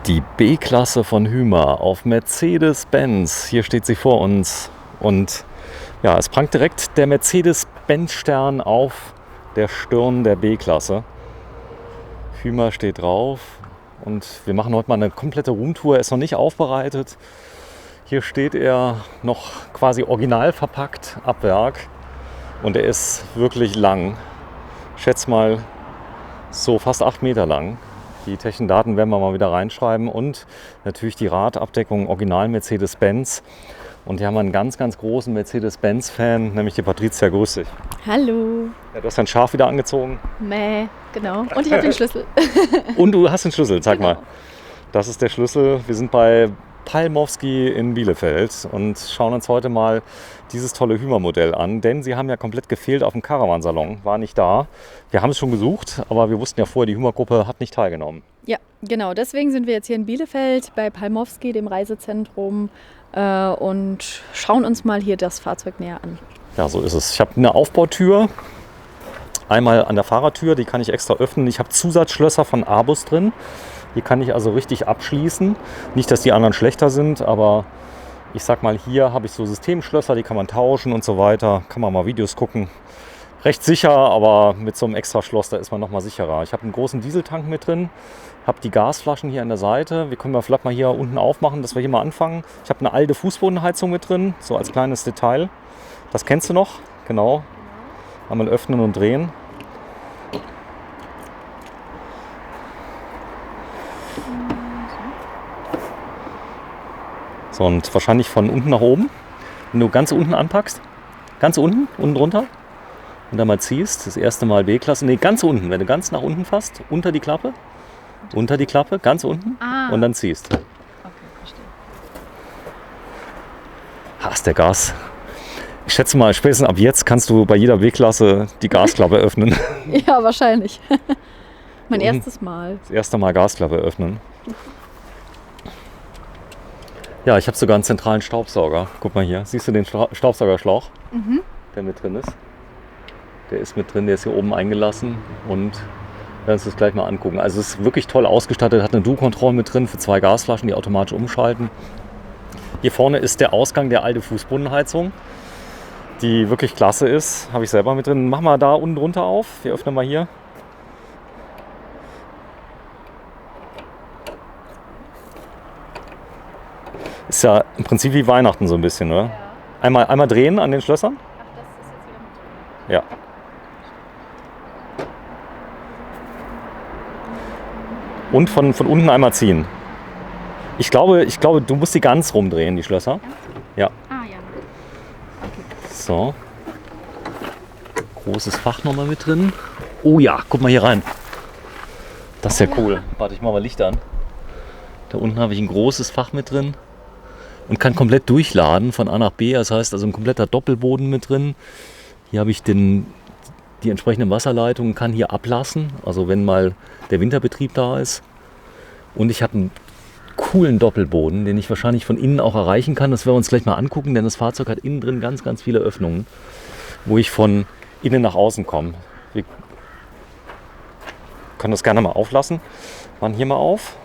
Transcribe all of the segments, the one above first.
Die B-Klasse von Hymer auf Mercedes-Benz. Hier steht sie vor uns. Und ja, es prangt direkt der Mercedes-Benz-Stern auf der Stirn der B-Klasse. Hymer steht drauf. Und wir machen heute mal eine komplette Roomtour. Er ist noch nicht aufbereitet. Hier steht er noch quasi original verpackt ab Werk. Und er ist wirklich lang. Ich schätze mal so fast 8 Meter lang. Die technischen Daten werden wir mal wieder reinschreiben und natürlich die Radabdeckung original Mercedes-Benz. Und hier haben wir einen ganz, ganz großen Mercedes-Benz-Fan, nämlich die Patricia. Grüß dich. Hallo. Ja, du hast dein Schaf wieder angezogen. Mäh, genau. Und ich habe den Schlüssel. Und du hast den Schlüssel, zeig Genau. mal. Das ist der Schlüssel. Wir sind bei Palmowski in Bielefeld und schauen uns heute mal dieses tolle Hymer-Modell an, denn sie haben ja komplett gefehlt auf dem Caravan-Salon, war nicht da. Wir haben es schon gesucht, aber wir wussten ja vorher, die Hymer-Gruppe hat nicht teilgenommen. Ja, genau. Deswegen sind wir jetzt hier in Bielefeld bei Palmowski, dem Reisezentrum, und schauen uns mal hier das Fahrzeug näher an. Ja, so ist es. Ich habe eine Aufbautür, einmal an der Fahrertür, die kann ich extra öffnen. Ich habe Zusatzschlösser von Abus drin. Hier kann ich also richtig abschließen. Nicht, dass die anderen schlechter sind, aber ich sag mal, hier habe ich so Systemschlösser, die kann man tauschen und so weiter. Kann man mal Videos gucken. Recht sicher, aber mit so einem extra Schloss, da ist man noch mal sicherer. Ich habe einen großen Dieseltank mit drin, habe die Gasflaschen hier an der Seite. Wir können vielleicht mal hier unten aufmachen, dass wir hier mal anfangen. Ich habe eine alte Fußbodenheizung mit drin, so als kleines Detail. Das kennst du noch? Genau. Einmal öffnen und drehen. So, und wahrscheinlich von unten nach oben. Wenn du ganz unten anpackst, ganz unten drunter und dann mal ziehst, das erste Mal B-Klasse, nee, ganz unten, wenn du ganz nach unten fasst, unter die Klappe, ganz unten und dann ziehst. Okay, verstehe. Hast der Gas. Ich schätze mal, spätestens ab jetzt kannst du bei jeder B-Klasse die Gasklappe öffnen. Ja, wahrscheinlich. Mein erstes Mal. Das erste Mal Gasklappe öffnen. Ja, ich habe sogar einen zentralen Staubsauger. Guck mal hier. Siehst du den Staubsaugerschlauch, der mit drin ist? Der ist mit drin, der ist hier oben eingelassen und wir werden uns das gleich mal angucken. Also es ist wirklich toll ausgestattet, hat eine Do-Control mit drin für 2 Gasflaschen, die automatisch umschalten. Hier vorne ist der Ausgang der alte Fußbodenheizung, die wirklich klasse ist. Habe ich selber mit drin. Mach mal da unten drunter auf. Wir öffnen mal hier. Ist ja im Prinzip wie Weihnachten so ein bisschen, oder? Ja. Einmal drehen an den Schlössern. Ach, das ist jetzt wieder mit drin. Ja. Und von unten einmal ziehen. Ich glaube, du musst die ganz rumdrehen, die Schlösser. Ja. Ah, ja. Okay. So. Großes Fach nochmal mit drin. Oh ja, guck mal hier rein. Das ist ja cool. Warte, ich mach mal Licht an. Da unten habe ich ein großes Fach mit drin. Und kann komplett durchladen von A nach B. Das heißt also ein kompletter Doppelboden mit drin. Hier habe ich die entsprechenden Wasserleitungen, kann hier ablassen. Also wenn mal der Winterbetrieb da ist. Und ich habe einen coolen Doppelboden, den ich wahrscheinlich von innen auch erreichen kann. Das werden wir uns gleich mal angucken, denn das Fahrzeug hat innen drin ganz, ganz viele Öffnungen, wo ich von innen nach außen komme. Wir können das gerne mal auflassen. Machen hier mal auf.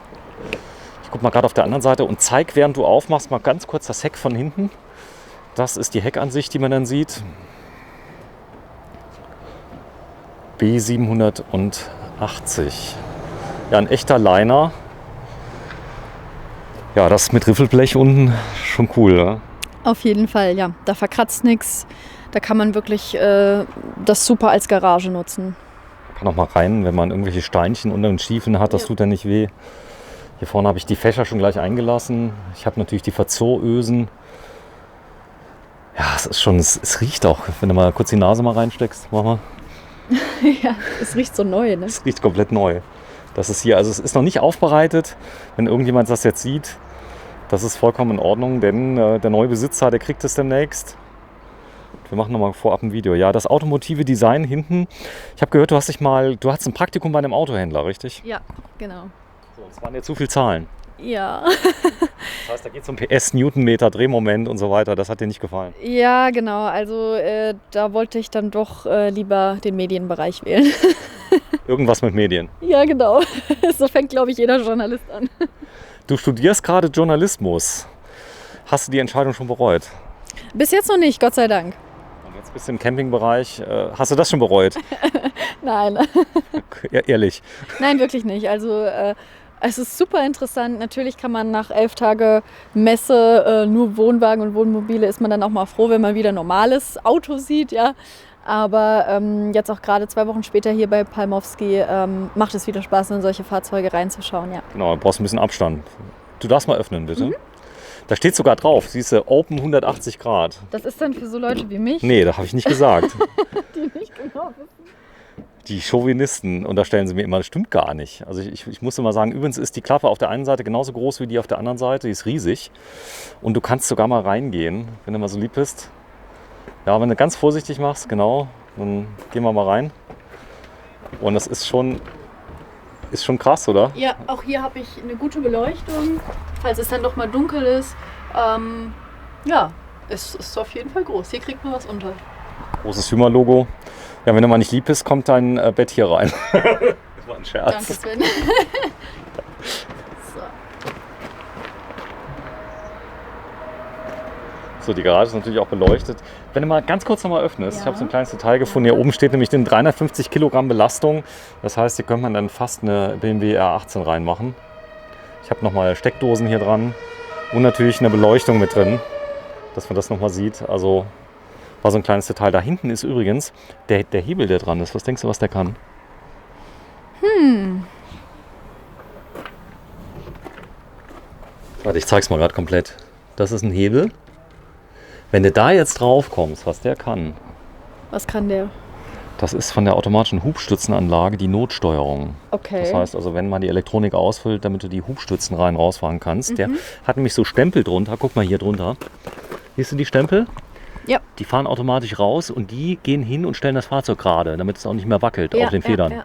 Ich gucke mal gerade auf der anderen Seite und zeig, während du aufmachst, mal ganz kurz das Heck von hinten. Das ist die Heckansicht, die man dann sieht. B780. Ja, ein echter Liner. Ja, das mit Riffelblech unten, schon cool, oder? Auf jeden Fall, ja. Da verkratzt nichts. Da kann man wirklich das super als Garage nutzen. Kann auch mal rein, wenn man irgendwelche Steinchen unter den Schiefen hat, das tut ja nicht weh. Hier vorne habe ich die Fächer schon gleich eingelassen. Ich habe natürlich die Verzurösen. Ja, es ist schon, es riecht auch, wenn du mal kurz die Nase mal reinsteckst. Mach mal. Ja, es riecht so neu, ne? Es riecht komplett neu. Das ist hier, also es ist noch nicht aufbereitet. Wenn irgendjemand das jetzt sieht, das ist vollkommen in Ordnung, denn der neue Besitzer, der kriegt es demnächst. Wir machen nochmal vorab ein Video. Ja, das automotive Design hinten. Ich habe gehört, du hattest ein Praktikum bei einem Autohändler, richtig? Ja, genau. So, es waren jetzt zu viele Zahlen. Ja. Das heißt, da geht es um PS, Newtonmeter, Drehmoment und so weiter. Das hat dir nicht gefallen. Ja, genau. Also da wollte ich dann doch lieber den Medienbereich wählen. Irgendwas mit Medien. Ja, genau. So fängt, glaube ich, jeder Journalist an. Du studierst gerade Journalismus. Hast du die Entscheidung schon bereut? Bis jetzt noch nicht, Gott sei Dank. Und jetzt bist du im Campingbereich. Hast du das schon bereut? Nein. Ja, ehrlich. Nein, wirklich nicht. Also es ist super interessant. Natürlich kann man nach 11 Tage Messe, nur Wohnwagen und Wohnmobile, ist man dann auch mal froh, wenn man wieder ein normales Auto sieht, ja. Aber jetzt auch gerade 2 Wochen später hier bei Palmowski macht es wieder Spaß, in solche Fahrzeuge reinzuschauen, ja. Genau, du brauchst ein bisschen Abstand. Du darfst mal öffnen, bitte. Da steht sogar drauf, siehst du, Open 180 Grad. Das ist dann für so Leute wie mich, Nee, das habe ich nicht gesagt. die nicht genau wissen. Die Chauvinisten unterstellen sie mir immer, das stimmt gar nicht. Also ich muss immer sagen, übrigens ist die Klappe auf der einen Seite genauso groß wie die auf der anderen Seite, die ist riesig. Und du kannst sogar mal reingehen, wenn du mal so lieb bist. Ja, wenn du ganz vorsichtig machst, genau, dann gehen wir mal rein. Und das ist schon krass, oder? Ja, auch hier habe ich eine gute Beleuchtung, falls es dann doch mal dunkel ist. Ja, es ist auf jeden Fall groß. Hier kriegt man was unter. Großes Hümer-Logo. Ja, wenn du mal nicht lieb bist, kommt dein Bett hier rein. Das war ein Scherz. Danke, Sven. So. So, die Garage ist natürlich auch beleuchtet. Wenn du mal ganz kurz noch mal öffnest, Ja. ich habe so ein kleines Detail gefunden. Hier oben steht nämlich den 350 Kilogramm Belastung. Das heißt, hier könnte man dann fast eine BMW R18 reinmachen. Ich habe nochmal Steckdosen hier dran und natürlich eine Beleuchtung mit drin, dass man das nochmal sieht. Also war so ein kleines Detail. Da hinten ist übrigens der Hebel, der dran ist. Was denkst du, was der kann? Warte, ich zeig's mal gerade komplett. Das ist ein Hebel. Wenn du da jetzt drauf kommst, was der kann, Was kann der? das ist von der automatischen Hubstützenanlage die Notsteuerung. Okay. Das heißt also, wenn man die Elektronik ausfüllt, damit du die Hubstützen rein rausfahren kannst. Der hat nämlich so Stempel drunter. Guck mal hier drunter. Siehst du die Stempel? Ja. Die fahren automatisch raus und die gehen hin und stellen das Fahrzeug gerade, damit es auch nicht mehr wackelt Ja, auf den Federn. Ja.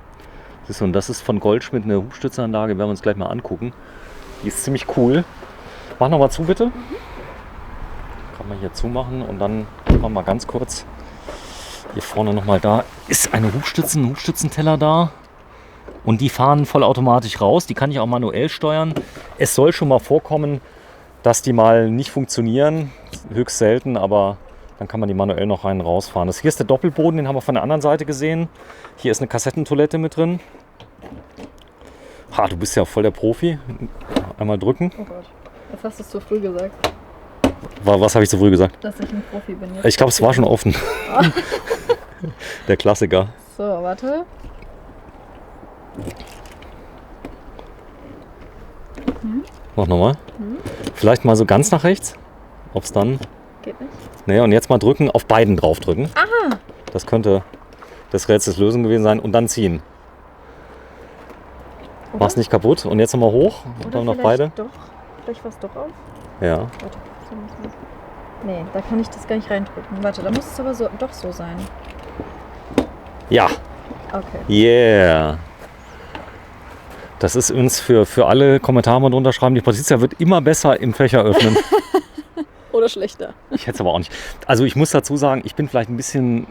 Siehst du, und das ist von Goldschmidt eine Hubstützenanlage, werden wir uns gleich mal angucken. Die ist ziemlich cool. Mach noch mal zu, bitte. Kann man hier zumachen und dann machen wir mal ganz kurz. Hier vorne nochmal, da ist ein Hubstützenteller da. Und die fahren vollautomatisch raus. Die kann ich auch manuell steuern. Es soll schon mal vorkommen, dass die mal nicht funktionieren. Höchst selten, aber dann kann man die manuell noch rein und rausfahren. Hier ist der Doppelboden, den haben wir von der anderen Seite gesehen. Hier ist eine Kassettentoilette mit drin. Ha, du bist ja voll der Profi. Einmal drücken. Oh Gott, jetzt hast du es zu früh gesagt, Was habe ich so früh gesagt? dass ich ein Profi bin. Jetzt Ich glaube, es war schon offen. Der Klassiker. So, warte. Mach nochmal. Vielleicht mal so ganz nach rechts. Ob es dann. Geht nicht. Nee, und jetzt mal drücken, auf beiden drauf drücken. Aha. Das könnte das Rätsels Lösung gewesen sein. Und dann ziehen. Mach's nicht kaputt. Und jetzt nochmal hoch. Und dann noch beide. Doch, vielleicht was doch auf. Ja. Warte, so muss man. Nee, da kann ich das gar nicht reindrücken. Warte, da muss es aber so, doch so sein. Ja. Okay. Yeah. Das ist uns für alle Kommentare mal drunter schreiben. Die Patricia wird immer besser im Fächer öffnen. Oder schlechter. Ich hätte es aber auch nicht. Also ich muss dazu sagen, ich bin vielleicht ein bisschen,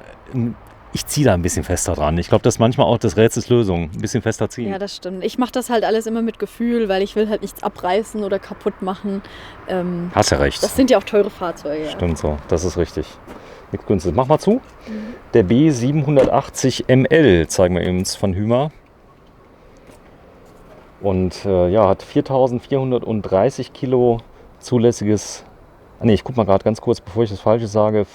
ich ziehe da ein bisschen fester dran. Ich glaube, das ist manchmal auch das Rätsels Lösung, ein bisschen fester ziehen. Ja, das stimmt. Ich mache das halt alles immer mit Gefühl, weil ich will halt nichts abreißen oder kaputt machen. Hast ja recht. Das sind ja auch teure Fahrzeuge. Ja. Stimmt so, das ist richtig. Nichts günstiges. Mach mal zu. Der B780ML zeigen wir eben von Hümer. Und ja, hat 4.430 Kilo zulässiges. Ne, ich guck mal gerade ganz kurz, bevor ich das Falsche sage.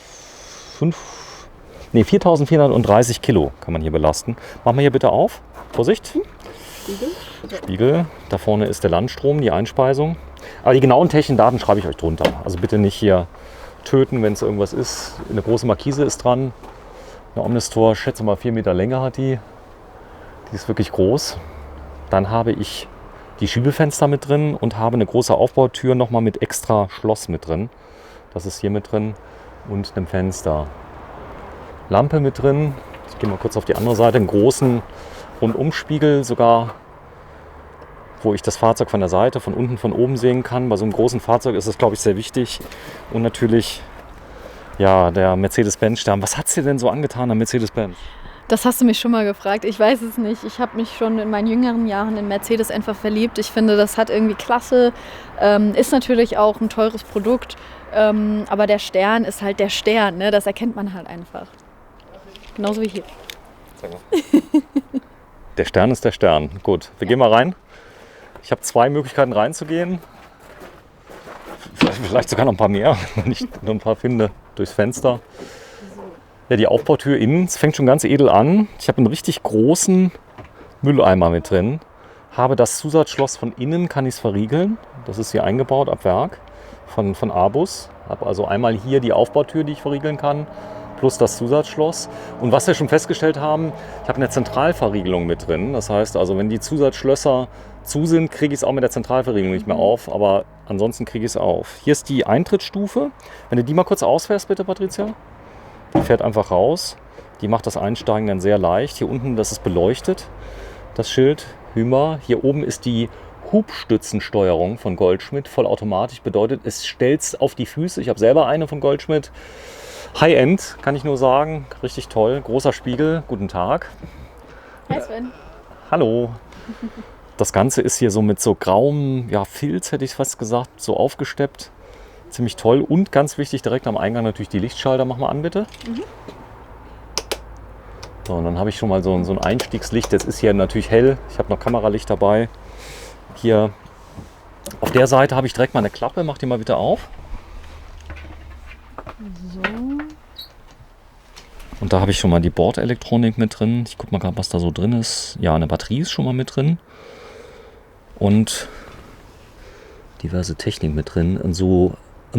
4.430 Kilo kann man hier belasten. Machen wir hier bitte auf. Vorsicht. Spiegel. Da vorne ist der Landstrom, die Einspeisung. Aber die genauen technischen Daten schreibe ich euch drunter. Also bitte nicht hier töten, wenn es irgendwas ist. Eine große Markise ist dran. Eine Omnistor, schätze mal 4 Meter Länge hat die. Die ist wirklich groß. Dann habe ich die Schiebefenster mit drin und habe eine große Aufbautür nochmal mit extra Schloss mit drin. Das ist hier mit drin und einem Fenster. Lampe mit drin. Ich gehe mal kurz auf die andere Seite. Einen großen Rundumspiegel sogar, wo ich das Fahrzeug von der Seite, von unten, von oben sehen kann. Bei so einem großen Fahrzeug ist das, glaube ich, sehr wichtig. Und natürlich ja, der Mercedes-Benz-Stern. Was hat es dir denn so angetan am Mercedes-Benz? Das hast du mich schon mal gefragt. Ich weiß es nicht. Ich habe mich schon in meinen jüngeren Jahren in Mercedes einfach verliebt. Ich finde, das hat irgendwie Klasse. Ist natürlich auch ein teures Produkt. Aber der Stern ist halt der Stern. Ne? Das erkennt man halt einfach. Genauso wie hier. Sag mal. Der Stern ist der Stern. Gut, wir gehen mal rein. Ich habe 2 Möglichkeiten reinzugehen. Vielleicht sogar noch ein paar mehr, wenn ich nur ein paar finde, durchs Fenster. Ja, die Aufbautür innen, es fängt schon ganz edel an. Ich habe einen richtig großen Mülleimer mit drin. Habe das Zusatzschloss von innen, kann ich es verriegeln. Das ist hier eingebaut ab Werk von Abus. Habe also einmal hier die Aufbautür, die ich verriegeln kann, plus das Zusatzschloss. Und was wir schon festgestellt haben, ich habe eine Zentralverriegelung mit drin. Das heißt also, wenn die Zusatzschlösser zu sind, kriege ich es auch mit der Zentralverriegelung nicht mehr auf. Aber ansonsten kriege ich es auf. Hier ist die Eintrittsstufe. Wenn du die mal kurz ausfährst, bitte, Patricia. Die fährt einfach raus. Die macht das Einsteigen dann sehr leicht. Hier unten, das ist beleuchtet, das Schild Hymer. Hier oben ist die Hubstützensteuerung von Goldschmidt, vollautomatisch. Bedeutet, es stellt es auf die Füße. Ich habe selber eine von Goldschmidt. High-End, kann ich nur sagen. Richtig toll. Großer Spiegel. Guten Tag. Hi Sven. Hallo. Das Ganze ist hier so mit so grauem Filz, hätte ich fast gesagt, so aufgesteppt. Ziemlich toll. Und ganz wichtig, direkt am Eingang natürlich die Lichtschalter. Mach mal an, bitte. So, und dann habe ich schon mal so ein Einstiegslicht. Jetzt ist hier natürlich hell. Ich habe noch Kameralicht dabei. Hier auf der Seite habe ich direkt mal eine Klappe. Mach die mal bitte auf. So. Und da habe ich schon mal die Bordelektronik mit drin. Ich gucke mal gerade, was da so drin ist. Ja, eine Batterie ist schon mal mit drin. Und diverse Technik mit drin. Ein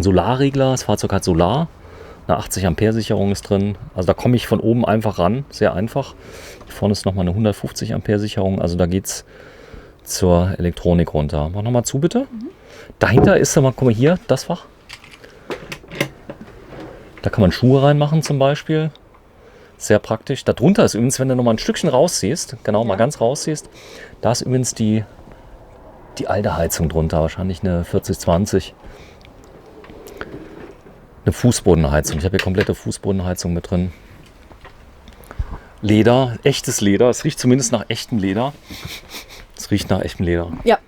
Solarregler. Das Fahrzeug hat Solar. Eine 80 Ampere Sicherung ist drin. Also da komme ich von oben einfach ran. Sehr einfach. Hier vorne ist nochmal eine 150 Ampere Sicherung. Also da geht es zur Elektronik runter. Mach nochmal zu, bitte. Dahinter ist, guck mal hier, das Fach. Da kann man Schuhe reinmachen zum Beispiel. Sehr praktisch. Darunter ist übrigens, wenn du nochmal ein Stückchen rausziehst, genau, mal ganz rausziehst, da ist übrigens die alte Heizung drunter, wahrscheinlich eine 4020. Eine Fußbodenheizung. Ich habe hier komplette Fußbodenheizung mit drin. Leder, echtes Leder. Es riecht zumindest nach echtem Leder. Es riecht nach echtem Leder. Ja.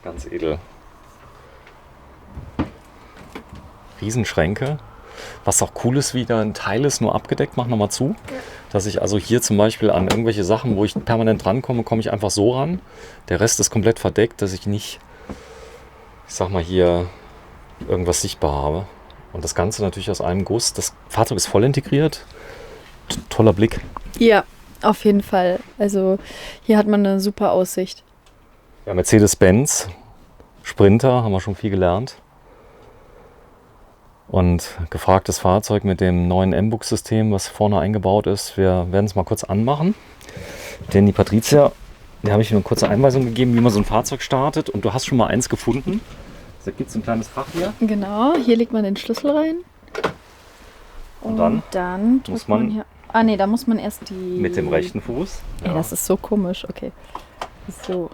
Ganz edel. Riesenschränke. Was auch cool ist, wieder ein Teil ist nur abgedeckt. Mach nochmal zu. Dass ich also hier zum Beispiel an irgendwelche Sachen, wo ich permanent drankomme, komme ich einfach so ran. Der Rest ist komplett verdeckt, dass ich nicht, ich sag mal hier, irgendwas sichtbar habe. Und das Ganze natürlich aus einem Guss. Das Fahrzeug ist voll integriert. Toller Blick. Ja, auf jeden Fall. Also hier hat man eine super Aussicht. Ja, Mercedes-Benz, Sprinter, haben wir schon viel gelernt. Und gefragtes Fahrzeug mit dem neuen M-Bux-System, was vorne eingebaut ist. Wir werden es mal kurz anmachen. Denn die Patricia, der habe ich mir eine kurze Einweisung gegeben, wie man so ein Fahrzeug startet. Und du hast schon mal eins gefunden. Da gibt es ein kleines Fach hier. Genau, hier legt man den Schlüssel rein. Und dann muss man hier. Ah ne, da muss man erst die. Mit dem rechten Fuß. Ja. Ey, das ist so komisch, okay. So.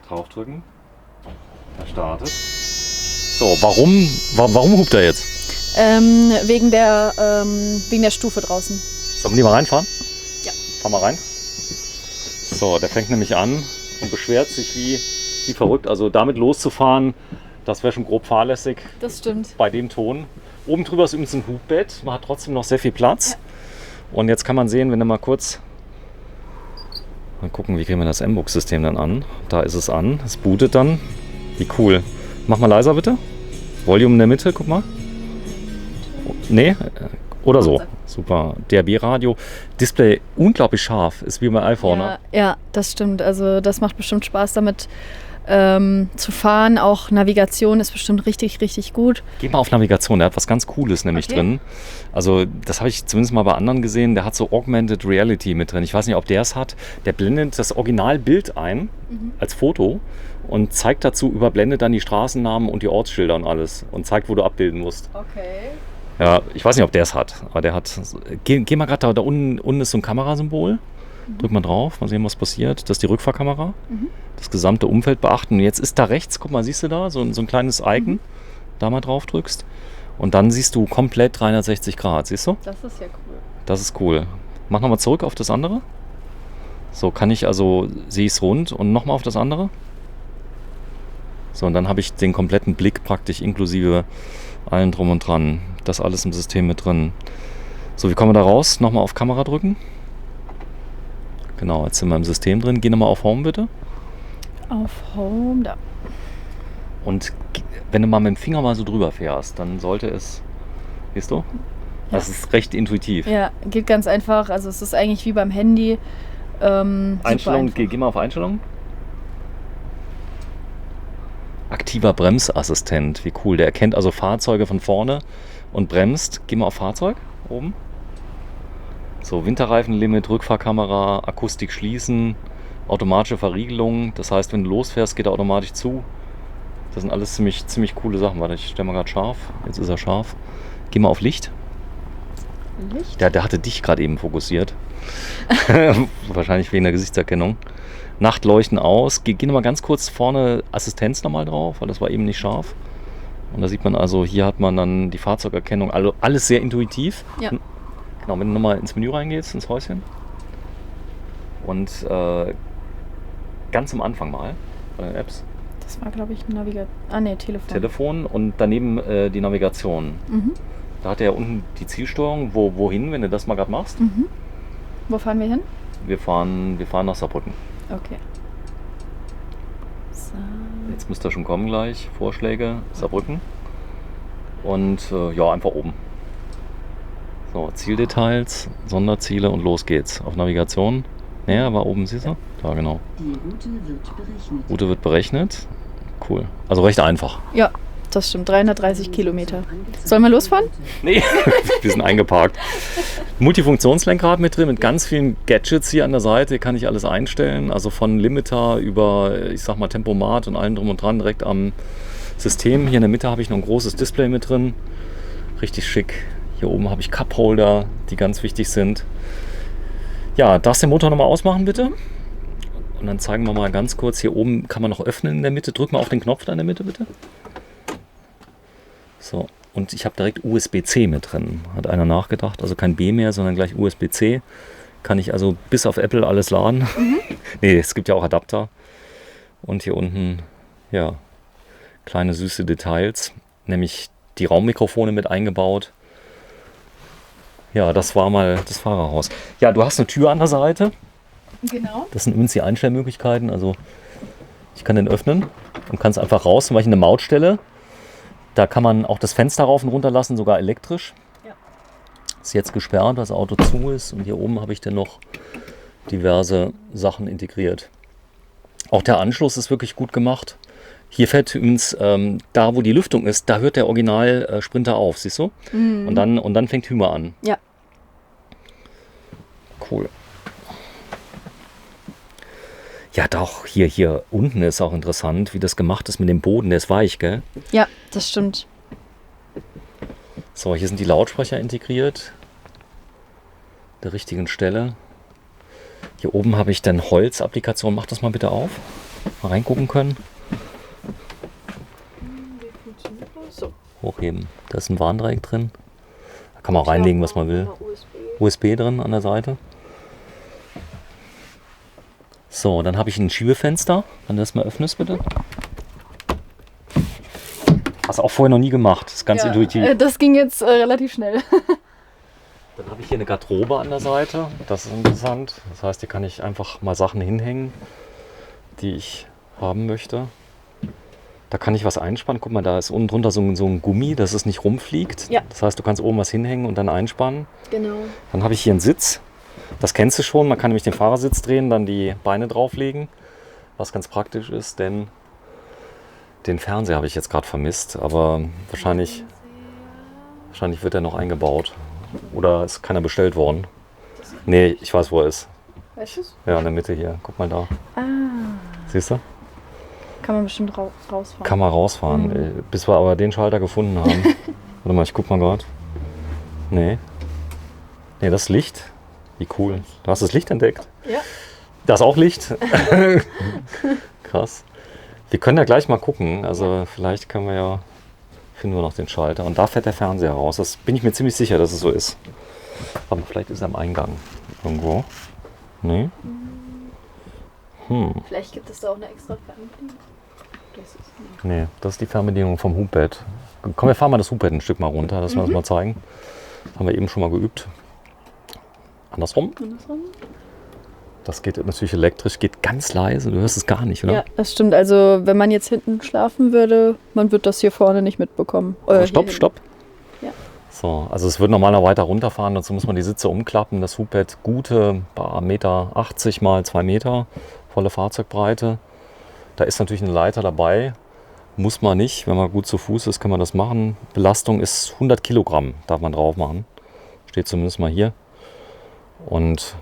Draufdrücken. Er startet. So, warum hupt er jetzt? Wegen der Stufe draußen. Sollen wir die mal reinfahren? Ja. Fahr mal rein. So, der fängt nämlich an und beschwert sich wie verrückt. Also damit loszufahren, das wäre schon grob fahrlässig. Das stimmt. Bei dem Ton. Oben drüber ist übrigens ein Hubbett. Man hat trotzdem noch sehr viel Platz. Ja. Und jetzt kann man sehen, wenn du mal kurz... Mal gucken, wie kriegen wir das M-Bux-System dann an. Da ist es an. Es bootet dann. Wie cool. Mach mal leiser bitte. Volume in der Mitte, guck mal. Nee, oder so. Super. DAB-Radio. Display unglaublich scharf. Ist wie beim iPhone. Ja, ne? Ja, das stimmt. Also das macht bestimmt Spaß damit zu fahren. Auch Navigation ist bestimmt richtig, richtig gut. Geh mal auf Navigation. Der hat was ganz Cooles nämlich drin. Also das habe ich zumindest mal bei anderen gesehen. Der hat so Augmented Reality mit drin. Ich weiß nicht, ob der es hat. Der blendet das Originalbild ein als Foto und zeigt dazu, überblendet dann die Straßennamen und die Ortsschilder und alles und zeigt, wo du abbilden musst. Okay. Ja, ich weiß nicht, ob der es hat, aber der hat... Geh mal gerade da unten ist so ein Kamerasymbol. Drück mal drauf, mal sehen, was passiert. Das ist die Rückfahrkamera. Das gesamte Umfeld beachten. Und jetzt ist da rechts, guck mal, siehst du da, so ein kleines Icon. Da mal drauf drückst. Und dann siehst du komplett 360 Grad, siehst du? Das ist ja cool. Das ist cool. Mach nochmal zurück auf das andere. So, kann ich also, sehe ich es rund und nochmal auf das andere. So, und dann habe ich den kompletten Blick praktisch inklusive allen drum und dran. Das alles im System mit drin. So, wie kommen wir da raus? Nochmal auf Kamera drücken. Genau, jetzt sind wir im System drin. Geh nochmal auf Home bitte. Auf Home, da. Und wenn du mal mit dem Finger mal so drüber fährst, dann sollte es, siehst du? Das ist recht intuitiv. Ja, geht ganz einfach. Also es ist eigentlich wie beim Handy. Einstellung, geh mal auf Einstellung. Aktiver Bremsassistent, wie cool. Der erkennt also Fahrzeuge von vorne und bremst. Geh mal auf Fahrzeug, oben. So, Winterreifenlimit, Rückfahrkamera, Akustik schließen, automatische Verriegelung. Das heißt, wenn du losfährst, geht er automatisch zu. Das sind alles ziemlich coole Sachen. Warte, ich stelle mal gerade scharf. Jetzt ist er scharf. Geh mal auf Licht. Licht? Der hatte dich gerade eben fokussiert. Wahrscheinlich wegen der Gesichtserkennung. Nachtleuchten aus. Geh nochmal ganz kurz vorne Assistenz nochmal drauf, weil das war eben nicht scharf. Und da sieht man also, hier hat man dann die Fahrzeugerkennung. Also alles sehr intuitiv. Ja. Genau, wenn du nochmal ins Menü reingehst, ins Häuschen. Und ganz am Anfang mal bei den Apps. Das war, glaube ich, Telefon. Telefon und daneben die Navigation. Mhm. Da hat er ja unten die Zielsteuerung. Wohin, wenn du das mal gerade machst? Mhm. Wo fahren wir hin? Wir fahren nach Saarbrücken. Okay. So. Jetzt müsste er schon kommen gleich. Vorschläge, Saarbrücken. Und ja, einfach oben. So, Zieldetails, Sonderziele und los geht's. Auf Navigation. Naja, war oben, siehst du? Da, genau. Die Route wird berechnet. Route wird berechnet. Cool. Also recht einfach. Ja, das stimmt. 330 Kilometer. Sollen wir losfahren? Nee, wir sind eingeparkt. Multifunktionslenkrad mit drin, mit ganz vielen Gadgets hier an der Seite. Hier kann ich alles einstellen. Also von Limiter über, ich sag mal, Tempomat und allem drum und dran direkt am System. Hier in der Mitte habe ich noch ein großes Display mit drin. Richtig schick. Hier oben habe ich Cupholder, die ganz wichtig sind. Ja, darfst du den Motor nochmal ausmachen, bitte? Und dann zeigen wir mal ganz kurz, hier oben kann man noch öffnen in der Mitte. Drück mal auf den Knopf da in der Mitte, bitte. So, und ich habe direkt USB-C mit drin. Hat einer nachgedacht, also kein B mehr, sondern gleich USB-C. Kann ich also bis auf Apple alles laden. Mhm. Nee, es gibt ja auch Adapter. Und hier unten, ja, kleine süße Details. Nämlich die Raummikrofone mit eingebaut. Ja, das war mal das Fahrerhaus. Ja, du hast eine Tür an der Seite. Genau. Das sind übrigens die Einstellmöglichkeiten. Also ich kann den öffnen und kann es einfach raus, zum Beispiel eine Mautstelle. Da kann man auch das Fenster rauf und runter lassen, sogar elektrisch. Ja. Ist jetzt gesperrt, weil das Auto zu ist. Und hier oben habe ich dann noch diverse Sachen integriert. Auch der Anschluss ist wirklich gut gemacht. Hier fährt übrigens, da wo die Lüftung ist, da hört der Original Sprinter auf, siehst du? Mhm. Und dann fängt Hymer an. Ja. Cool. Ja, doch, hier unten ist auch interessant, wie das gemacht ist mit dem Boden. Der ist weich, gell? Ja, das stimmt. So, hier sind die Lautsprecher integriert. An der richtigen Stelle. Hier oben habe ich dann Holz-Applikation. Mach das mal bitte auf. Mal reingucken können. So. Hochheben. Da ist ein Warndreieck drin. Da kann man auch reinlegen, was man will. USB drin an der Seite. So, dann habe ich ein Schiebefenster. Wenn du das mal öffnest, bitte. Hast du auch vorher noch nie gemacht. Das ist ganz intuitiv. Das ging jetzt relativ schnell. Dann habe ich hier eine Garderobe an der Seite. Das ist interessant. Das heißt, hier kann ich einfach mal Sachen hinhängen, die ich haben möchte. Da kann ich was einspannen. Guck mal, da ist unten drunter so ein Gummi, dass es nicht rumfliegt. Ja. Das heißt, du kannst oben was hinhängen und dann einspannen. Genau. Dann habe ich hier einen Sitz. Das kennst du schon. Man kann nämlich den Fahrersitz drehen, dann die Beine drauflegen. Was ganz praktisch ist, denn den Fernseher habe ich jetzt gerade vermisst. Aber wahrscheinlich wird er noch eingebaut. Oder ist keiner bestellt worden. Nee, ich weiß, wo er ist. Weißt du's? Ja, in der Mitte hier. Guck mal da. Ah. Siehst du? Kann man bestimmt rausfahren. Kann man rausfahren. Bis wir aber den Schalter gefunden haben. Warte mal, ich guck mal gerade. Nee. Nee, das ist Licht. Wie cool. Du hast das Licht entdeckt. Ja. Da ist auch Licht. Krass. Wir können ja gleich mal gucken. Also vielleicht finden wir noch den Schalter. Und da fährt der Fernseher raus. Das bin ich mir ziemlich sicher, dass es so ist. Aber vielleicht ist er am Eingang irgendwo. Nee? Vielleicht gibt es da auch eine extra Fernbedienung. Nee, das ist die Fernbedienung vom Hubbett. Komm, wir fahren mal das Hubbett ein Stück mal runter, dass wir das mal zeigen. Das haben wir eben schon mal geübt. Andersrum. Das geht natürlich elektrisch, geht ganz leise, du hörst es gar nicht, oder? Ja, das stimmt. Also wenn man jetzt hinten schlafen würde, man wird das hier vorne nicht mitbekommen. Stopp, stopp. Ja. So, also es wird normal noch weiter runterfahren, dazu muss man die Sitze umklappen. Das Hubbett gute 1,80 Meter mal 2 Meter, volle Fahrzeugbreite. Da ist natürlich eine Leiter dabei, muss man nicht. Wenn man gut zu Fuß ist, kann man das machen. Belastung ist 100 Kilogramm, darf man drauf machen. Steht zumindest mal hier. Und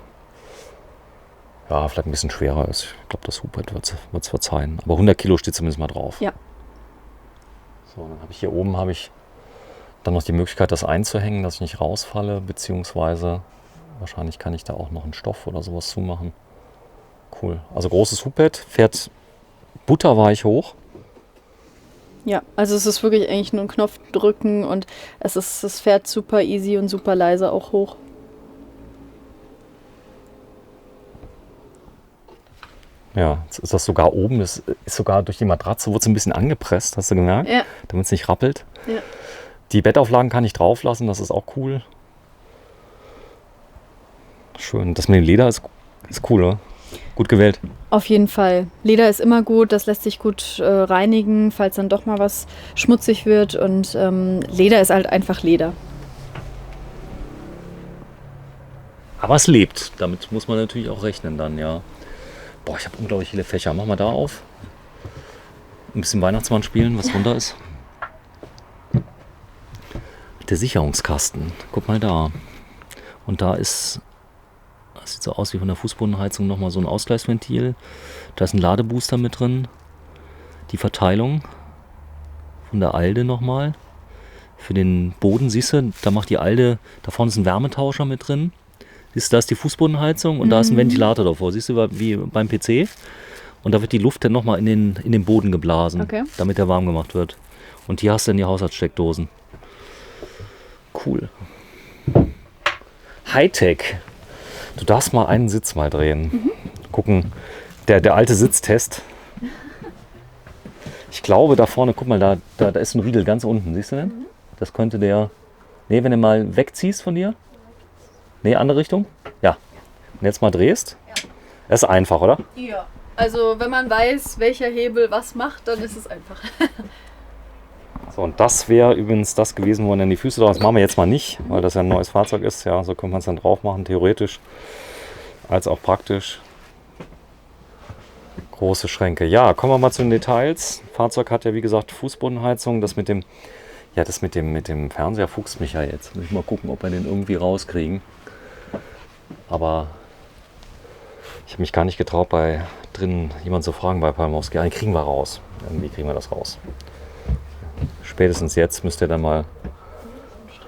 ja, vielleicht ein bisschen schwerer ist. Ich glaube, das Hubbett wird es verzeihen. Aber 100 Kilo steht zumindest mal drauf. Ja. So, dann habe ich hier oben dann noch die Möglichkeit, das einzuhängen, dass ich nicht rausfalle. Beziehungsweise wahrscheinlich kann ich da auch noch einen Stoff oder sowas zumachen. Cool. Also großes Hubbett, fährt butterweich hoch. Ja, also es ist wirklich eigentlich nur ein Knopf drücken und es fährt super easy und super leise auch hoch. Ja, jetzt ist das sogar oben, das ist sogar durch die Matratze, wurde es ein bisschen angepresst, hast du gemerkt? Ja. Damit es nicht rappelt. Ja. Die Bettauflagen kann ich drauf lassen, das ist auch cool. Schön, das mit dem Leder ist cool, oder? Gut gewählt. Auf jeden Fall. Leder ist immer gut, das lässt sich gut reinigen, falls dann doch mal was schmutzig wird. Und Leder ist halt einfach Leder. Aber es lebt, damit muss man natürlich auch rechnen dann, ja. Boah, ich habe unglaublich viele Fächer. Mach mal da auf. Ein bisschen Weihnachtsmann spielen, was runter ist. Der Sicherungskasten. Guck mal da. Und da ist, das sieht so aus wie von der Fußbodenheizung, nochmal so ein Ausgleichsventil. Da ist ein Ladebooster mit drin. Die Verteilung von der Alde nochmal. Für den Boden, siehst du, da macht die Alde, da vorne ist ein Wärmetauscher mit drin. Siehst du, da ist die Fußbodenheizung und da ist ein Ventilator davor. Siehst du, wie beim PC. Und da wird die Luft dann nochmal in den Boden geblasen, Okay. damit der warm gemacht wird. Und hier hast du dann die Haushaltssteckdosen. Cool. Hightech. Du darfst mal einen Sitz mal drehen. Gucken, der alte Sitztest. Ich glaube, da vorne, guck mal, da ist ein Riegel ganz unten. Siehst du den? Das könnte der... Nee, wenn du mal wegziehst von dir. Nee, andere Richtung? Ja. Und jetzt mal drehst? Ja. Das ist einfach, oder? Ja. Also wenn man weiß, welcher Hebel was macht, dann ist es einfach. So, und das wäre übrigens das gewesen, wo man dann die Füße drauf. Das machen wir jetzt mal nicht, weil das ja ein neues Fahrzeug ist. Ja, so könnte man es dann drauf machen, theoretisch als auch praktisch. Große Schränke. Ja, kommen wir mal zu den Details. Das Fahrzeug hat ja wie gesagt Fußbodenheizung. Das mit dem Fernseher fuchst mich ja jetzt. Muss ich mal gucken, ob wir den irgendwie rauskriegen. Aber ich habe mich gar nicht getraut, bei drin jemand zu fragen bei Palmowski. Den kriegen wir raus. Irgendwie kriegen wir das raus. Spätestens jetzt müsst ihr dann mal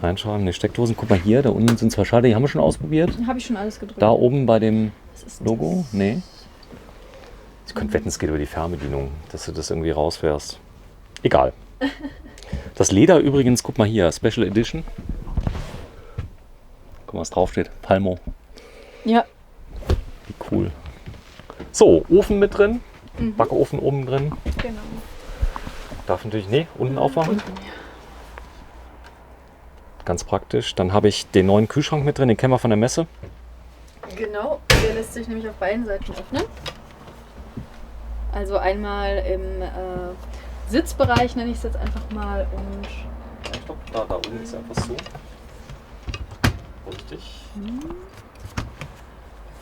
reinschreiben. Die Steckdosen, guck mal hier, da unten sind 2 Schalter, die haben wir schon ausprobiert. Habe ich schon alles gedrückt. Da oben bei dem Was ist Logo? Nee. Ich könnte wetten, es geht über die Fernbedienung, dass du das irgendwie rausfährst. Egal. Das Leder übrigens, guck mal hier, Special Edition. Guck mal, was draufsteht. Palmo. Ja. Wie cool. So, Ofen mit drin. Backofen oben drin. Genau. Darf natürlich, nee, unten aufmachen. Ganz praktisch. Dann habe ich den neuen Kühlschrank mit drin, den kennen wir von der Messe. Genau, der lässt sich nämlich auf beiden Seiten öffnen. Also einmal im Sitzbereich, nenne ich es jetzt einfach mal. Und Stopp, da unten ist etwas zu. Richtig.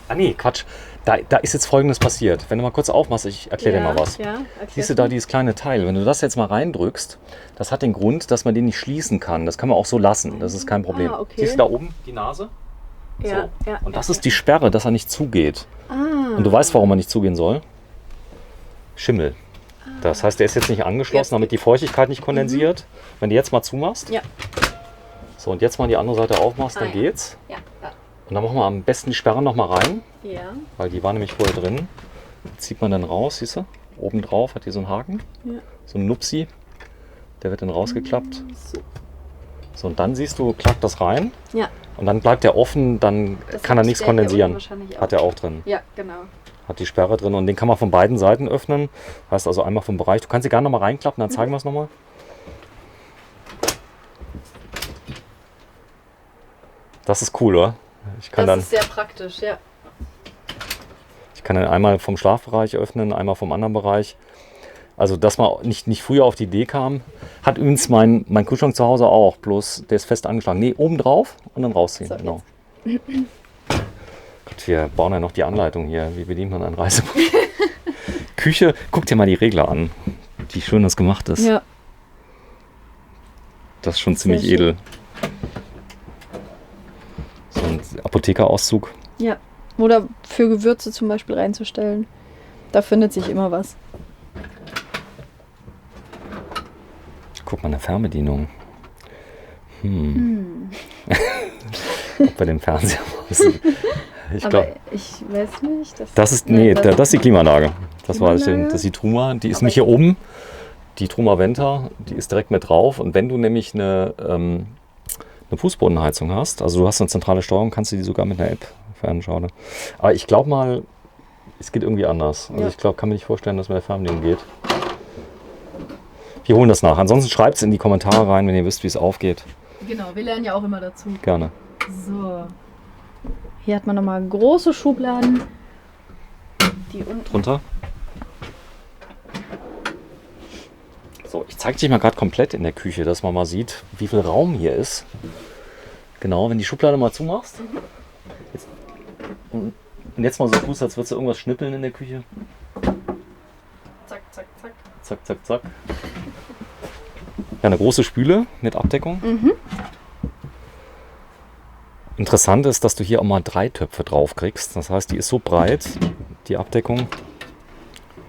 Ah nee, Quatsch. Da ist jetzt Folgendes passiert. Wenn du mal kurz aufmachst, ich erkläre dir mal was. Ja, Siehst du da dieses kleine Teil? Wenn du das jetzt mal reindrückst, das hat den Grund, dass man den nicht schließen kann. Das kann man auch so lassen. Das ist kein Problem. Ah, okay. Siehst du da oben die Nase? Ja, So. ja. Und das ist die Sperre, dass er nicht zugeht. Ah. Und du weißt, warum er nicht zugehen soll? Schimmel. Das heißt, der ist jetzt nicht angeschlossen, damit die Feuchtigkeit nicht kondensiert. Wenn du jetzt mal zumachst. Ja. So, und jetzt mal die andere Seite aufmachst, dann ja. geht's. Ja. Und dann machen wir am besten die Sperre noch mal rein, Ja. weil die war nämlich vorher drin. Die zieht man dann raus, siehst du? Oben drauf hat die so einen Haken, Ja. so ein Nupsi. Der wird dann rausgeklappt. So. So, und dann siehst du, klackt das rein. Ja. Und dann bleibt der offen, dann Das kann er hat nichts der hier kondensieren. unten wahrscheinlich auch. Hat er auch drin. Ja, genau. Hat die Sperre drin und den kann man von beiden Seiten öffnen. Heißt also einmal vom Bereich. Du kannst sie gerne nochmal reinklappen, dann zeigen wir es nochmal. Das ist cool, oder? Ich kann Das dann, ist sehr praktisch, ja. ich kann dann einmal vom Schlafbereich öffnen, einmal vom anderen Bereich. Also, dass man nicht früher auf die Idee kam. Hat übrigens mein Kühlschrank zu Hause auch, bloß der ist fest angeschlagen. Nee, oben drauf und dann rausziehen. So, Genau. Gott, wir bauen ja noch die Anleitung hier. Wie bedient man ein Reisebuch? Küche, guck dir mal die Regler an. Wie schön das gemacht ist. Ja. Das ist schon Sehr ziemlich schön. edel. So ein Apothekerauszug. Ja. Oder für Gewürze zum Beispiel reinzustellen. Da findet sich immer was. Guck mal, eine Fernbedienung. Bei dem Fernseher. Ich Aber glaube, ich weiß nicht. das ist die Klimaanlage. Das war Klimaanlage? das ist die Truma. Die ist Aber nicht hier oben. Die Truma Venta, die ist direkt mit drauf. Und wenn du nämlich eine Fußbodenheizung hast, also du hast eine zentrale Steuerung, kannst du die sogar mit einer App fernschauen. Aber ich glaube mal, es geht irgendwie anders. Also Ja. ich glaube, kann mir nicht vorstellen, dass mit der Fernbedienung geht. Wir holen das nach. Ansonsten schreibt es in die Kommentare rein, wenn ihr wisst, wie es aufgeht. Genau, wir lernen ja auch immer dazu. Gerne. So. Hier hat man nochmal große Schubladen. Die unten. Drunter. So, ich zeige dich mal gerade komplett in der Küche, dass man mal sieht, wie viel Raum hier ist. Genau, wenn die Schublade mal zumachst. Jetzt, und jetzt mal so tust, als würdest du irgendwas schnippeln in der Küche. Zack, zack, zack. Zack, zack, zack. Ja, eine große Spüle mit Abdeckung. Interessant ist, dass du hier auch mal 3 Töpfe drauf kriegst. Das heißt, die ist so breit, die Abdeckung,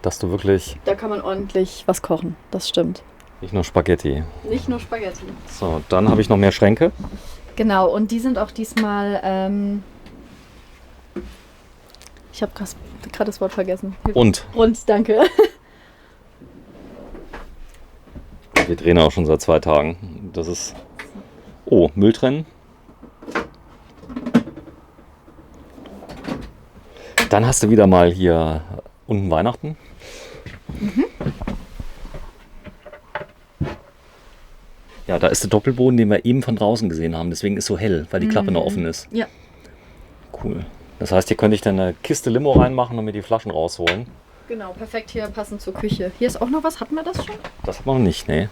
dass du wirklich Da kann man ordentlich was kochen. Das stimmt. nicht nur Spaghetti. Nicht nur Spaghetti. So, dann habe ich noch mehr Schränke. Genau, und die sind auch diesmal. Ich habe gerade das Wort vergessen. Und Rund, danke. wir drehen auch schon seit 2 Tagen. Das ist. Oh, Müll trennen. Dann hast du wieder mal hier unten Weihnachten. Ja, da ist der Doppelboden, den wir eben von draußen gesehen haben. Deswegen ist so hell, weil die Klappe noch offen ist. Ja. Cool. Das heißt, hier könnte ich dann eine Kiste Limo reinmachen und mir die Flaschen rausholen. Genau, perfekt hier passend zur Küche. Hier ist auch noch was. Hatten wir das schon? Das hat man noch nicht, ne?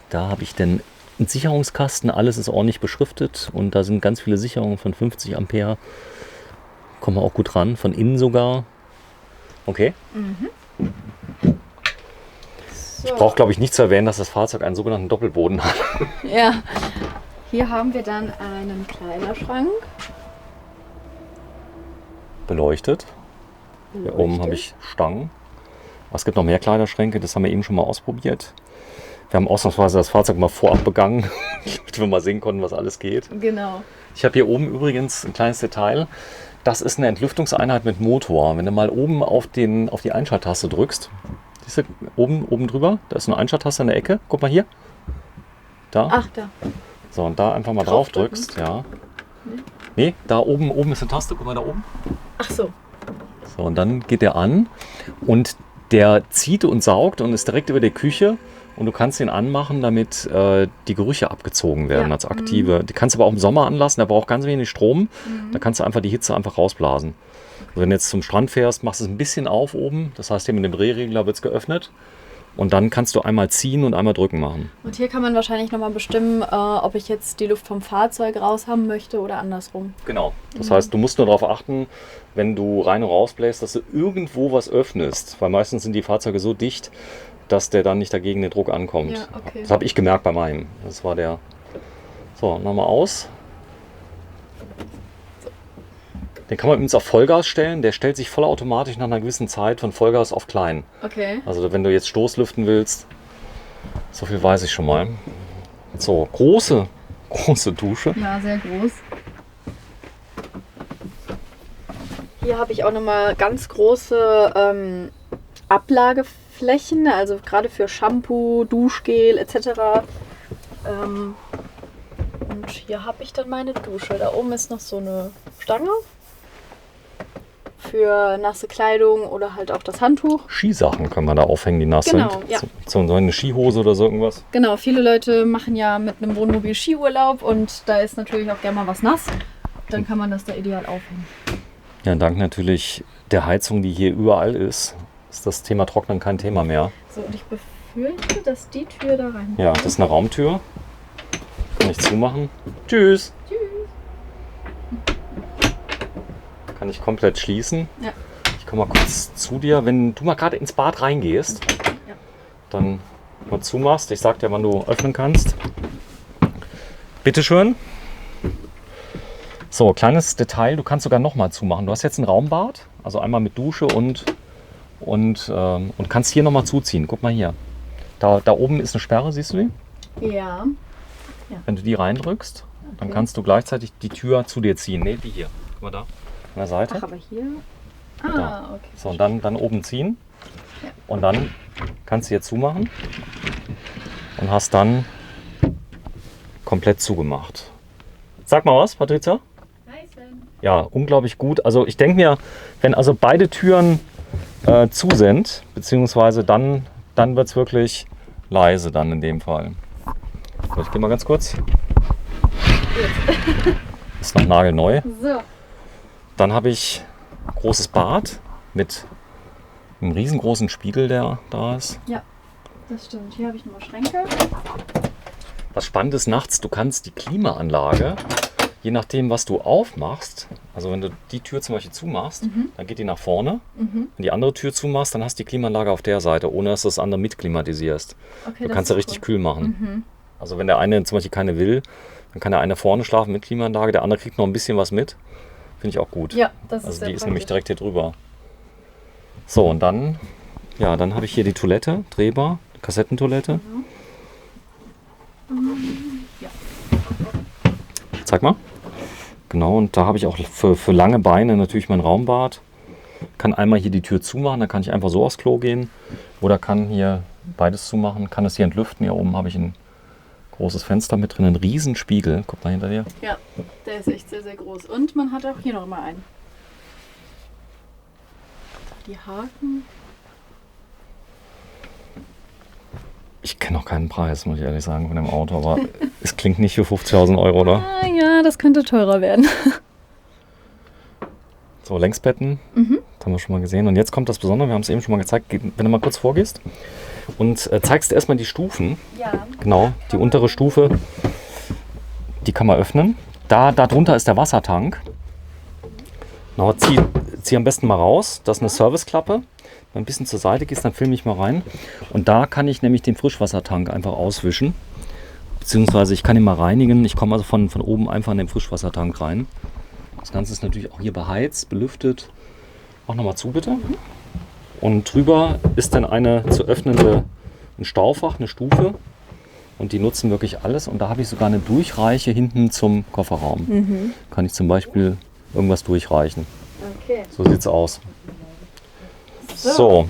Da habe ich dann einen Sicherungskasten. Alles ist ordentlich beschriftet. Und da sind ganz viele Sicherungen von 50 Ampere. Kommen wir auch gut ran. Von innen sogar. Okay. So. Ich brauche, glaube ich, nicht zu erwähnen, dass das Fahrzeug einen sogenannten Doppelboden hat. Ja. Hier haben wir dann einen Kleiderschrank. Beleuchtet. Hier oben habe ich Stangen. Aber es gibt noch mehr Kleiderschränke. Das haben wir eben schon mal ausprobiert. Wir haben ausnahmsweise das Fahrzeug mal vorab begangen, damit wir mal sehen konnten, was alles geht. Genau. Ich habe hier oben übrigens ein kleines Detail. Das ist eine Entlüftungseinheit mit Motor. Wenn du mal oben auf die Einschalttaste drückst, siehst du, oben drüber, da ist eine Einschalttaste in der Ecke. Guck mal hier. Da. Ach, da. So, und da einfach mal drauf Draufdrücken. drückst. Ja. Nee, da oben ist eine Taste. Guck mal da oben. Ach so. So, und dann geht der an und der zieht und saugt und ist direkt über der Küche. Und du kannst ihn anmachen, damit die Gerüche abgezogen werden Ja. als aktive. Die kannst du aber auch im Sommer anlassen, der braucht ganz wenig Strom. Da kannst du einfach die Hitze einfach rausblasen. Also wenn du jetzt zum Strand fährst, machst du es ein bisschen auf oben. Das heißt, hier mit dem Drehregler wird es geöffnet. Und dann kannst du einmal ziehen und einmal drücken machen. Und hier kann man wahrscheinlich nochmal bestimmen, ob ich jetzt die Luft vom Fahrzeug raus haben möchte oder andersrum. Genau. Das heißt, du musst nur darauf achten, wenn du rein und raus bläst, dass du irgendwo was öffnest. Weil meistens sind die Fahrzeuge so dicht, dass der dann nicht dagegen den Druck ankommt. Ja, okay. Das habe ich gemerkt bei meinem. Das war der. So, nochmal aus. Den kann man übrigens auf Vollgas stellen. Der stellt sich vollautomatisch nach einer gewissen Zeit von Vollgas auf klein. Okay. Also wenn du jetzt Stoßlüften willst, so viel weiß ich schon mal. So, große Dusche. Ja, sehr groß. Hier habe ich auch nochmal ganz große Ablageflächen, also gerade für Shampoo, Duschgel etc. Und hier habe ich dann meine Dusche. Da oben ist noch so eine Stange für nasse Kleidung oder halt auch das Handtuch. Skisachen können wir da aufhängen, die nass Genau, sind. ja. So eine Skihose oder so irgendwas. Genau, viele Leute machen ja mit einem Wohnmobil Skiurlaub und da ist natürlich auch gerne mal was nass. Dann kann man das da ideal aufhängen. Ja, dank natürlich der Heizung, die hier überall ist das Thema Trocknen kein Thema mehr. So, und ich befürchte, dass die Tür da rein. Ja, das ist eine Raumtür. Kann ich zumachen. Tschüss. Tschüss. Kann ich komplett schließen. Ja. Ich komme mal kurz zu dir. Wenn du mal gerade ins Bad reingehst, Ja. dann mal zumachst. Ich sag dir, wann du öffnen kannst. Bitteschön. So, kleines Detail. Du kannst sogar noch mal zumachen. Du hast jetzt ein Raumbad. Also einmal mit Dusche und kannst hier noch mal zuziehen. Guck mal hier. Da oben ist eine Sperre, siehst du die? Ja. Wenn du die reindrückst, dann Okay. kannst du gleichzeitig die Tür zu dir ziehen. Ne, die hier. Guck mal da. An der Seite. Ach, aber hier. Da. Okay. So, und dann oben ziehen. Ja. Und dann kannst du hier zumachen. Und hast dann komplett zugemacht. Sag mal was, Patricia? Hi Sven. Ja, unglaublich gut. Also ich denke mir, wenn also beide Türen zu sind, beziehungsweise dann wird es wirklich leise dann in dem Fall. So, ich gehe mal ganz kurz. Ist noch nagelneu. So. Dann habe ich ein großes Bad mit einem riesengroßen Spiegel, der da ist. Ja, das stimmt. Hier habe ich nochmal Schränke. Was spannend ist nachts, du kannst die Klimaanlage, je nachdem was du aufmachst, also wenn du die Tür zum Beispiel zumachst, dann geht die nach vorne. Wenn die andere Tür zumachst, dann hast du die Klimaanlage auf der Seite, ohne dass du das andere mitklimatisierst. Okay, Du das kannst ja ist richtig cool. kühl machen. Also wenn der eine zum Beispiel keine will, dann kann der eine vorne schlafen mit Klimaanlage, der andere kriegt noch ein bisschen was mit. Finde ich auch gut. Ja, das ist Also sehr die ist nämlich praktisch. direkt hier drüber. So, und dann habe ich hier die Toilette, drehbar, Kassettentoilette. Ja. Zeig mal. Genau, und da habe ich auch für lange Beine natürlich mein Raumbad. Kann einmal hier die Tür zumachen, dann kann ich einfach so aufs Klo gehen. Oder kann hier beides zumachen, kann es hier entlüften. Hier oben habe ich ein großes Fenster mit drin, einen riesen Spiegel. Guck mal hinter dir. Ja, der ist echt sehr, sehr groß. Und man hat auch hier noch mal einen. Die Haken. Ich kenne noch keinen Preis, muss ich ehrlich sagen, von dem Auto, aber es klingt nicht für 50.000 Euro, oder? Ah ja, das könnte teurer werden. So, Längsbetten, das haben wir schon mal gesehen. Und jetzt kommt das Besondere, wir haben es eben schon mal gezeigt. Wenn du mal kurz vorgehst und zeigst erstmal die Stufen. Ja. Genau, die untere Stufe, die kann man öffnen. Darunter ist der Wassertank. Genau, zieh am besten mal raus. Das ist eine Serviceklappe. Wenn du ein bisschen zur Seite gehst, dann filme ich mal rein. Und da kann ich nämlich den Frischwassertank einfach auswischen. Beziehungsweise ich kann ihn mal reinigen. Ich komme also von oben einfach in den Frischwassertank rein. Das Ganze ist natürlich auch hier beheizt, belüftet. Mach nochmal zu, bitte. Und drüber ist dann eine zu öffnende ein Staufach, eine Stufe. Und die nutzen wirklich alles. Und da habe ich sogar eine Durchreiche hinten zum Kofferraum. Kann ich zum Beispiel irgendwas durchreichen. Okay. So sieht es aus. So,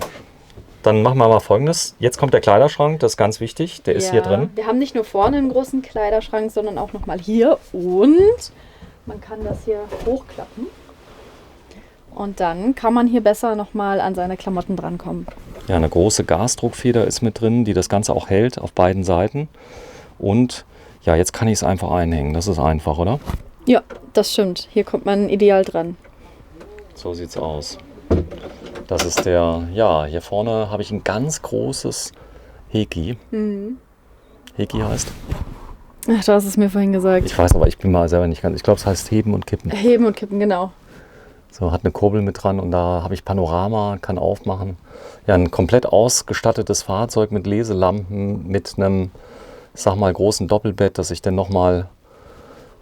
dann machen wir mal Folgendes. Jetzt kommt der Kleiderschrank, das ist ganz wichtig. Der ist hier drin. Wir haben nicht nur vorne einen großen Kleiderschrank, sondern auch noch mal hier. Und man kann das hier hochklappen. Und dann kann man hier besser noch mal an seine Klamotten drankommen. Ja, eine große Gasdruckfeder ist mit drin, die das Ganze auch hält auf beiden Seiten. Und ja, jetzt kann ich es einfach einhängen. Das ist einfach, oder? Ja, das stimmt. Hier kommt man ideal dran. So sieht es aus. Das ist der, ja, hier vorne habe ich ein ganz großes Heki. Heki heißt. Ach, du hast es mir vorhin gesagt. Ich weiß aber, ich bin mal selber nicht ganz. Ich glaube, es heißt Heben und Kippen. Heben und kippen, genau. So, hat eine Kurbel mit dran und da habe ich Panorama, kann aufmachen. Ja, ein komplett ausgestattetes Fahrzeug mit Leselampen, mit einem, ich sag mal, großen Doppelbett, das ich dann nochmal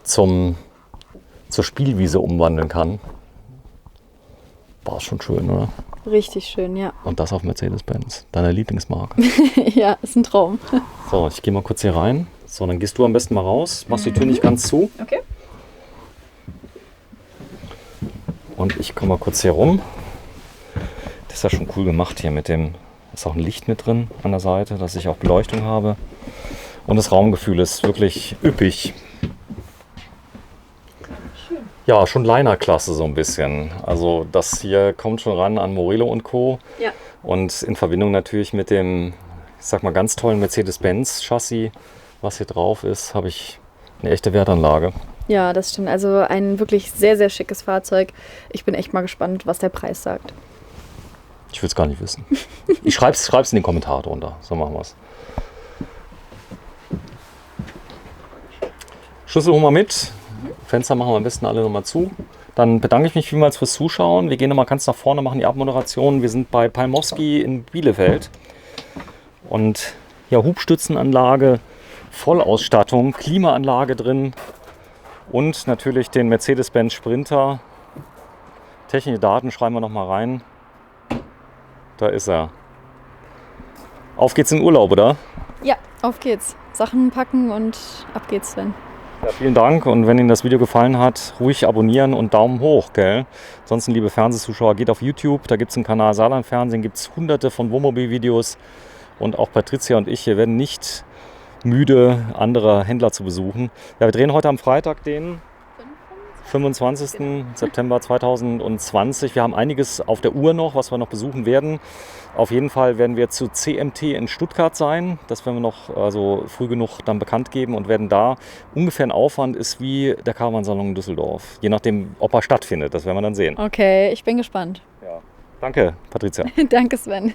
zur Spielwiese umwandeln kann. War schon schön, oder? Richtig schön, ja. Und das auf Mercedes-Benz, deiner Lieblingsmarke. Ja, ist ein Traum. So, ich gehe mal kurz hier rein. So, dann gehst du am besten mal raus, machst die Tür nicht ganz zu. Okay. Und ich komme mal kurz hier rum. Das ist ja schon cool gemacht hier mit dem, ist auch ein Licht mit drin an der Seite, dass ich auch Beleuchtung habe. Und das Raumgefühl ist wirklich üppig. Ja, schon Liner-Klasse so ein bisschen. Also das hier kommt schon ran an Morelo und Co. Ja. Und in Verbindung natürlich mit dem, ich sag mal, ganz tollen Mercedes-Benz-Chassis, was hier drauf ist, habe ich eine echte Wertanlage. Ja, das stimmt. Also ein wirklich sehr, sehr schickes Fahrzeug. Ich bin echt mal gespannt, was der Preis sagt. Ich will es gar nicht wissen. Ich schreib's in den Kommentar drunter. So machen wir es. Schlüssel holen wir mit. Fenster machen wir am besten alle nochmal zu. Dann bedanke ich mich vielmals fürs Zuschauen. Wir gehen nochmal ganz nach vorne, machen die Abmoderation. Wir sind bei Palmowski in Bielefeld. Und ja, Hubstützenanlage, Vollausstattung, Klimaanlage drin und natürlich den Mercedes-Benz Sprinter. Technische Daten schreiben wir nochmal rein. Da ist er. Auf geht's in den Urlaub, oder? Ja, auf geht's. Sachen packen und ab geht's, Sven. Ja, vielen Dank und wenn Ihnen das Video gefallen hat, ruhig abonnieren und Daumen hoch, gell? Ansonsten, liebe Fernsehzuschauer, geht auf YouTube, da gibt es einen Kanal Saarland Fernsehen, gibt es hunderte von Wohnmobil-Videos und auch Patricia und ich, wir werden nicht müde, andere Händler zu besuchen. Ja, wir drehen heute am Freitag, den 25. September 2020. Wir haben einiges auf der Uhr noch, was wir noch besuchen werden. Auf jeden Fall werden wir zu CMT in Stuttgart sein. Das werden wir noch also früh genug dann bekannt geben und werden da ungefähr ein Aufwand ist wie der Caravansalon in Düsseldorf. Je nachdem, ob er stattfindet. Das werden wir dann sehen. Okay, ich bin gespannt. Ja. Danke, Patricia. Danke, Sven.